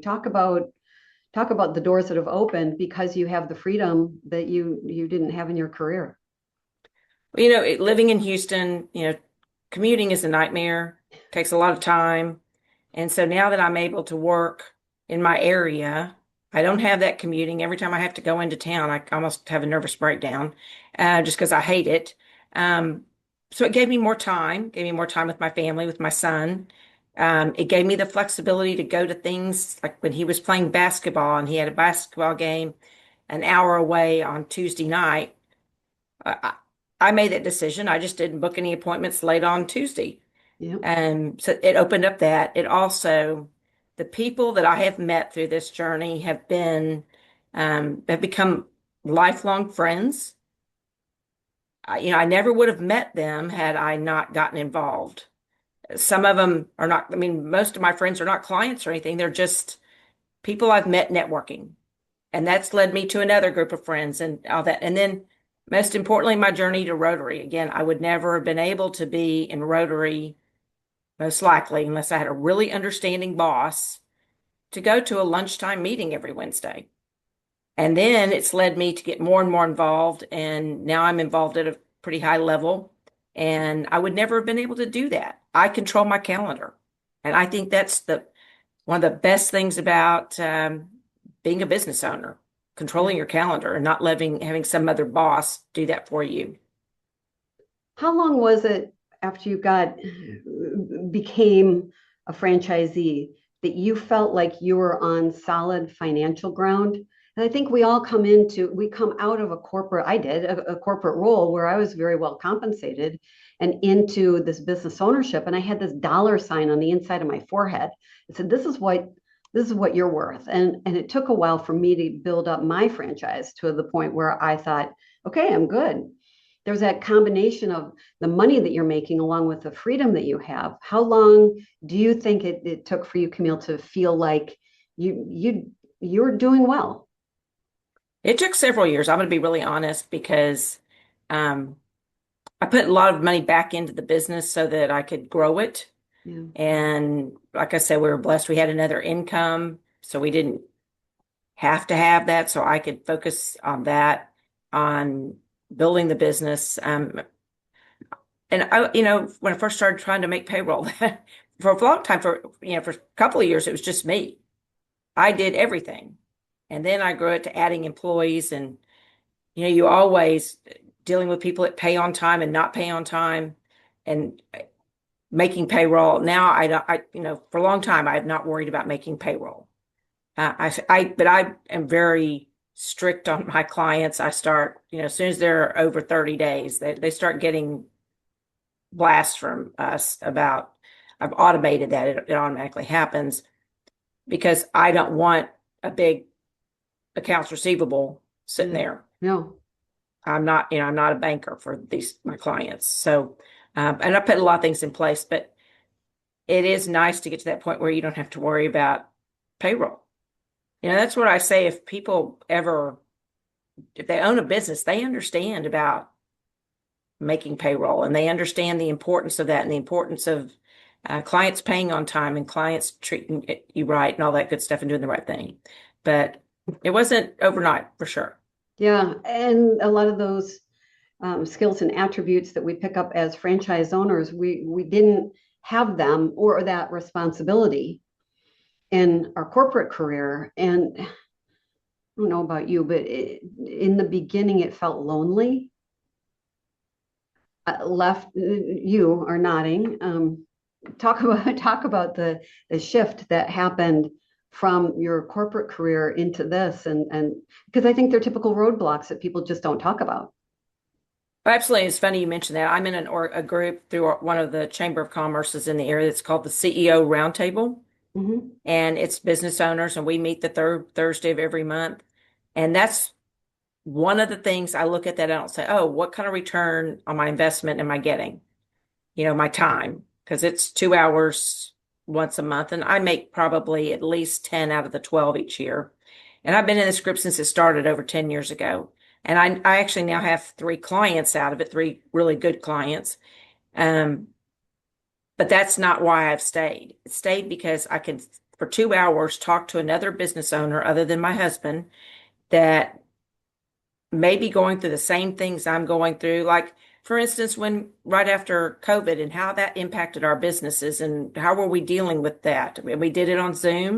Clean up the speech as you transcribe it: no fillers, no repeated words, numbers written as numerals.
Talk about talk about the doors that have opened because you have the freedom that you didn't have in your career. Well, living in Houston, commuting is a nightmare, takes a lot of time. And so now that I'm able to work in my area, I don't have that commuting. Every time I have to go into town, I almost have a nervous breakdown, just because I hate it. Um, so it gave me more time with my family, with my son. It gave me the flexibility to go to things like when he was playing basketball and he had a basketball game an hour away on Tuesday night. I, I made that decision. I just didn't book any appointments late on Tuesday. Yeah. So it opened up that. It also, the people that I have met through this journey have become lifelong friends. I never would have met them had I not gotten involved. Some of them are not, I mean, most of my friends are not clients or anything. They're just people I've met networking. And that's led me to another group of friends and all that. And then most importantly, my journey to Rotary. Again, I would never have been able to be in Rotary, most likely, unless I had a really understanding boss to go to a lunchtime meeting every Wednesday. And then it's led me to get more and more involved. And now I'm involved at a pretty high level. And I would never have been able to do that. I control my calendar. And I think that's the one of the best things about being a business owner, Yeah. controlling your calendar and not having some other boss do that for you. How long was it after you got became a franchisee that you felt like you were on solid financial ground? And I think we come out of a corporate, I did a corporate role where I was very well compensated and into this business ownership. And I had this dollar sign on the inside of my forehead. It said, this is what you're worth. And it took a while for me to build up my franchise to the point where I thought, okay, I'm good. There's that combination of the money that you're making along with the freedom that you have. How long do you think it took for you, Camille, to feel like you're doing well? It took several years. I'm going to be really honest because um, I put a lot of money back into the business so that I could grow it. Yeah. And like I said, we were blessed. We had another income, so we didn't have to have that. So I could focus on that, on building the business. And when I first started trying to make payroll, for a long time, for a couple of years, it was just me. I did everything. And then I grew it to adding employees and, you always dealing with people that pay on time and not pay on time and making payroll. Now for a long time, I have not worried about making payroll. But I am very strict on my clients. I start, as soon as they're over 30 days, they start getting blasts from us about, I've automated that. It automatically happens because I don't want a big accounts receivable sitting Yeah. there. No. I'm not a banker for my clients. So, and I put a lot of things in place, but it is nice to get to that point where you don't have to worry about payroll. That's what I say. If they own a business, they understand about making payroll and they understand the importance of that and the importance of clients paying on time and clients treating you right and all that good stuff and doing the right thing. But it wasn't overnight for sure. Yeah. And a lot of those skills and attributes that we pick up as franchise owners, we didn't have them or that responsibility in our corporate career. And I don't know about you, but in the beginning, it felt lonely. Left, you are nodding. Talk about the shift that happened from your corporate career into this, and because I think they're typical roadblocks that people just don't talk about. Absolutely. It's funny you mentioned that. I'm in a group through one of the Chamber of Commerce's in the area that's called the CEO Roundtable. Mm-hmm. And it's business owners, and we meet the third Thursday of every month. And that's one of the things I look at that I don't say, oh, what kind of return on my investment am I getting? My time, because it's 2 hours once a month, and I make probably at least 10 out of the 12 each year. And I've been in this group since it started over 10 years ago. And I actually now have three clients out of it, three really good clients. Um, but that's not why I've stayed. It stayed because I can for 2 hours, talk to another business owner other than my husband that may be going through the same things I'm going through. Like, for instance, when right after COVID and how that impacted our businesses and how were we dealing with that? We did it on Zoom.